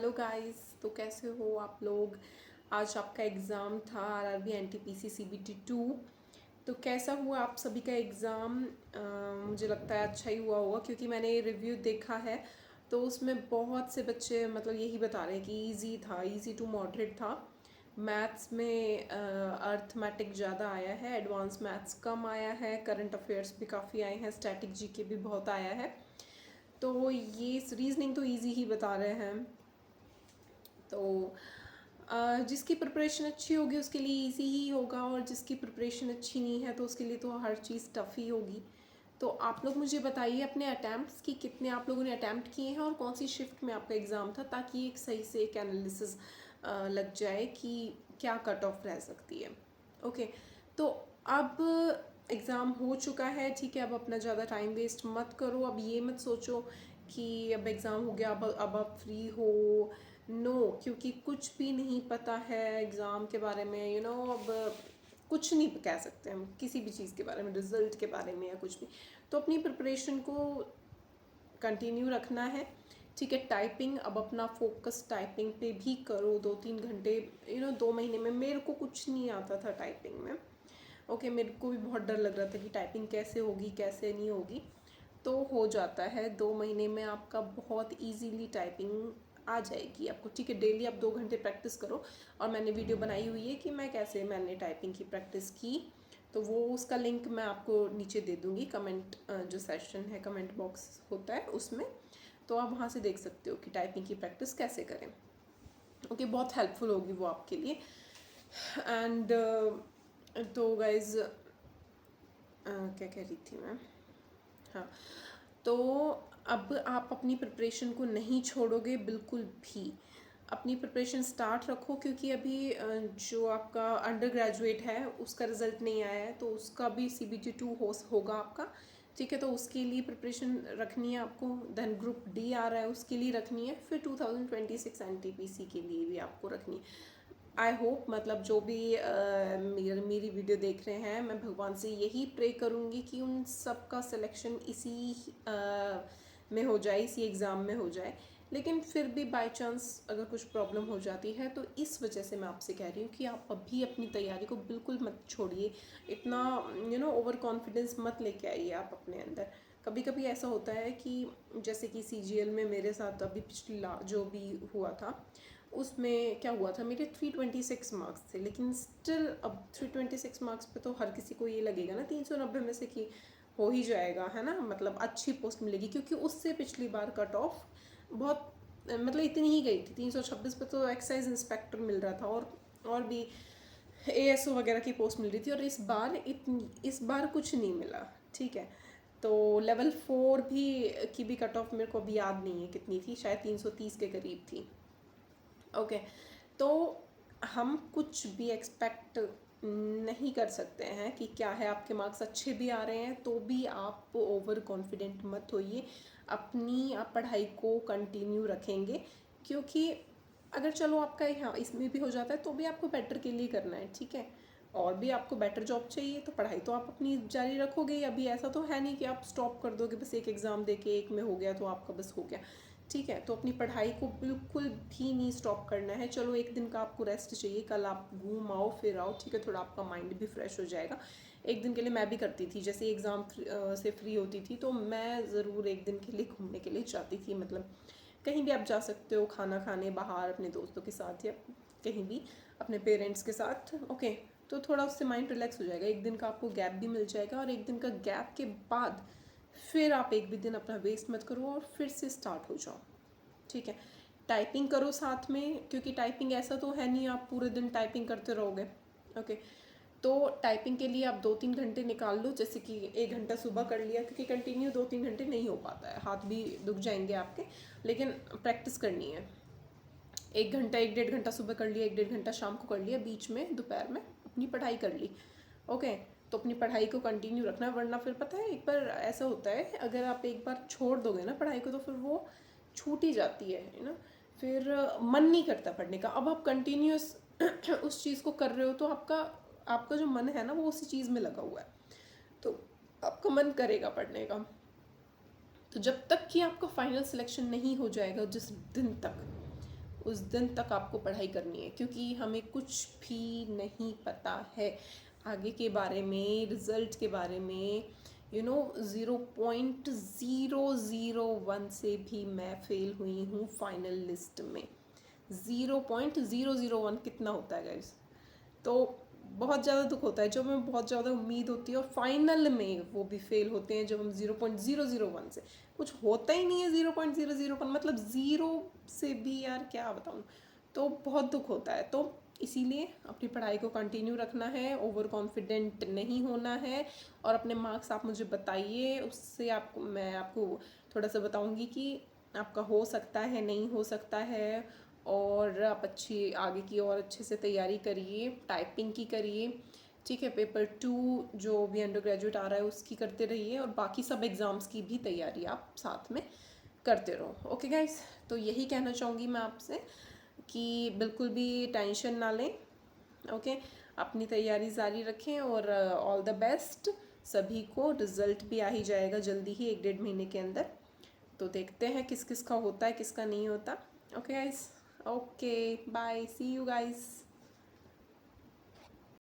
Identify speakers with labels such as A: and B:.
A: Hello guys. तो कैसे हो आप लोग। आज आपका एग्ज़ाम था आरआरबी एनटीपीसी सीबीटी 2। तो कैसा हुआ आप सभी का एग्ज़ाम। मुझे लगता है अच्छा ही हुआ होगा क्योंकि मैंने रिव्यू देखा है तो उसमें बहुत से बच्चे मतलब यही बता रहे हैं कि इजी था, इजी टू मॉडरेट था। मैथ्स में अर्थमेटिक ज़्यादा आया है, एडवांस मैथ्स कम आया है, करंट अफेयर्स भी काफ़ी आए हैं, स्टैटिक जीके भी बहुत आया है। तो ये रीजनिंग तो इजी ही बता रहे हैं। तो जिसकी प्रिपरेशन अच्छी होगी उसके लिए इजी ही होगा, और जिसकी प्रिपरेशन अच्छी नहीं है तो उसके लिए तो हर चीज़ टफ ही होगी। तो आप लोग मुझे बताइए अपने अटैम्प्ट्स की कितने आप लोगों ने अटैम्प्ट किए हैं और कौन सी शिफ्ट में आपका एग्ज़ाम था, ताकि एक सही से एक एनालिसिस लग जाए कि क्या कट ऑफ रह सकती है। ओके। तो अब एग्ज़ाम हो चुका है, ठीक है। अब अपना ज़्यादा टाइम वेस्ट मत करो। अब ये मत सोचो कि अब एग्ज़ाम हो गया, अब आप फ्री हो। नो, क्योंकि कुछ भी नहीं पता है एग्ज़ाम के बारे में। अब कुछ नहीं कह सकते हम किसी भी चीज़ के बारे में, रिजल्ट के बारे में या कुछ भी। तो अपनी प्रिपरेशन को कंटिन्यू रखना है, ठीक है। टाइपिंग अब अपना फोकस टाइपिंग पे भी करो 2-3 घंटे। 2 महीने में मेरे को कुछ नहीं आता था टाइपिंग में। ओके, मेरे को भी बहुत डर लग रहा था कि टाइपिंग कैसे होगी कैसे नहीं होगी। तो हो जाता है 2 महीने में आपका बहुत इजीली टाइपिंग आ जाएगी आपको, ठीक है। डेली आप 2 घंटे प्रैक्टिस करो। और मैंने वीडियो बनाई हुई है कि मैंने टाइपिंग की प्रैक्टिस की। तो वो उसका लिंक मैं आपको नीचे दे दूँगी, कमेंट जो सेशन है कमेंट बॉक्स होता है उसमें। तो आप वहाँ से देख सकते हो कि टाइपिंग की प्रैक्टिस कैसे करें। ओके, बहुत हेल्पफुल होगी वो आपके लिए। एंड तो गाइज क्या कह रही थी मैं। हाँ, तो अब आप अपनी प्रिपरेशन को नहीं छोड़ोगे बिल्कुल भी। अपनी प्रिपरेशन स्टार्ट रखो, क्योंकि अभी जो आपका अंडर ग्रेजुएट है उसका रिज़ल्ट नहीं आया है, तो उसका भी CBT 2 होगा आपका, ठीक है। तो उसके लिए प्रिपरेशन रखनी है आपको। देन ग्रुप डी आ रहा है, उसके लिए रखनी है। फिर 2026 NTPC के लिए भी आपको रखनी है। आई होप, मतलब जो भी मेरी वीडियो देख रहे हैं, मैं भगवान से यही प्रे करूँगी कि उन सब का सिलेक्शन इसी में हो जाए, इसी एग्ज़ाम में हो जाए। लेकिन फिर भी बाय चांस अगर कुछ प्रॉब्लम हो जाती है तो इस वजह से मैं आपसे कह रही हूँ कि आप अभी अपनी तैयारी को बिल्कुल मत छोड़िए। इतना ओवर कॉन्फिडेंस मत लेके आइए आप अपने अंदर। कभी कभी ऐसा होता है कि जैसे कि CGL में मेरे साथ अभी पिछली जो भी हुआ था, उसमें क्या हुआ था, मेरे 326 मार्क्स थे। लेकिन स्टिल अब 326 मार्क्स पे तो हर किसी को ये लगेगा ना 390 में से कि हो ही जाएगा, है ना, मतलब अच्छी पोस्ट मिलेगी। क्योंकि उससे पिछली बार कट ऑफ बहुत मतलब इतनी ही गई थी, 326 पे तो एक्साइज इंस्पेक्टर मिल रहा था, और भी ASO वगैरह की पोस्ट मिल रही थी। और इस बार कुछ नहीं मिला, ठीक है। तो लेवल 4 भी की भी कट ऑफ मेरे को अभी याद नहीं है कितनी थी, शायद 330 के करीब थी। ओके। तो हम कुछ भी एक्सपेक्ट नहीं कर सकते हैं कि क्या है। आपके मार्क्स अच्छे भी आ रहे हैं तो भी आप ओवर कॉन्फिडेंट मत होइए। अपनी आप पढ़ाई को कंटिन्यू रखेंगे, क्योंकि अगर चलो आपका यहाँ इसमें भी हो जाता है तो भी आपको बेटर के लिए करना है, ठीक है। और भी आपको बेटर जॉब चाहिए तो पढ़ाई तो आप अपनी जारी रखोगे ही। अभी ऐसा तो है नहीं कि आप स्टॉप कर दोगे, बस एक एग्ज़ाम दे के एक में हो गया तो आपका बस हो गया, ठीक है। तो अपनी पढ़ाई को बिल्कुल भी नहीं स्टॉप करना है। चलो एक दिन का आपको रेस्ट चाहिए, कल आप घूम आओ फिर आओ, ठीक है, थोड़ा आपका माइंड भी फ्रेश हो जाएगा। एक दिन के लिए मैं भी करती थी, जैसे एग्ज़ाम से फ्री होती थी तो मैं ज़रूर एक दिन के लिए घूमने के लिए जाती थी। मतलब कहीं भी आप जा सकते हो, खाना खाने बाहर अपने दोस्तों के साथ या कहीं भी अपने पेरेंट्स के साथ। ओके, तो थोड़ा उससे माइंड रिलैक्स हो जाएगा। एक दिन का आपको गैप भी मिल जाएगा, और एक दिन का गैप के बाद फिर आप एक भी दिन अपना वेस्ट मत करो और फिर से स्टार्ट हो जाओ, ठीक है। टाइपिंग करो साथ में, क्योंकि टाइपिंग ऐसा तो है नहीं आप पूरे दिन टाइपिंग करते रहोगे। ओके, तो टाइपिंग के लिए आप 2-3 घंटे निकाल लो। जैसे कि 1 घंटा सुबह कर लिया, क्योंकि कंटिन्यू 2-3 घंटे नहीं हो पाता है, हाथ भी दुख जाएंगे आपके। लेकिन प्रैक्टिस करनी है। 1 घंटा 1-1.5 घंटा सुबह कर लिया, 1-1.5 घंटा शाम को कर लिया, बीच में दोपहर में अपनी पढ़ाई कर ली। ओके, तो अपनी पढ़ाई को कंटिन्यू रखना, वरना फिर पता है एक बार ऐसा होता है, अगर आप एक बार छोड़ दोगे ना पढ़ाई को तो फिर वो छूट ही जाती है ना। फिर मन नहीं करता पढ़ने का। अब आप कंटिन्यूस उस चीज़ को कर रहे हो तो आपका आपका जो मन है ना वो उसी चीज़ में लगा हुआ है, तो आपका मन करेगा पढ़ने का। तो जब तक कि आपका फाइनल सिलेक्शन नहीं हो जाएगा, जिस दिन तक, उस दिन तक आपको पढ़ाई करनी है, क्योंकि हमें कुछ भी नहीं पता है आगे के बारे में, रिज़ल्ट के बारे में। 0.001 से भी मैं फेल हुई हूँ फाइनल लिस्ट में। 0.001 कितना होता है गाइस? तो बहुत ज़्यादा दुख होता है जब हमें बहुत ज़्यादा उम्मीद होती है और फाइनल में वो भी फेल होते हैं, जब हम 0.001 से, कुछ होता ही नहीं है 0.001, मतलब ज़ीरो से भी यार क्या बताऊँ, तो बहुत दुख होता है। तो इसीलिए अपनी पढ़ाई को कंटिन्यू रखना है, ओवर कॉन्फिडेंट नहीं होना है। और अपने मार्क्स आप मुझे बताइए, उससे मैं आपको थोड़ा सा बताऊंगी कि आपका हो सकता है, नहीं हो सकता है। और आप अच्छी आगे की और अच्छे से तैयारी करिए, टाइपिंग की करिए, ठीक है। पेपर 2 जो भी अंडर ग्रेजुएट आ रहा है उसकी करते रहिए, और बाकी सब एग्ज़ाम्स की भी तैयारी आप साथ में करते रहो। ओके गाइस, तो यही कहना चाहूँगी मैं आपसे कि बिल्कुल भी टेंशन ना लें। ओके, अपनी तैयारी जारी रखें, और ऑल द बेस्ट सभी को। रिज़ल्ट भी आ ही जाएगा जल्दी ही, 1-1.5 महीने के अंदर। तो देखते हैं किस किस का होता है, किसका नहीं होता। Okay guys, okay bye, see you guys.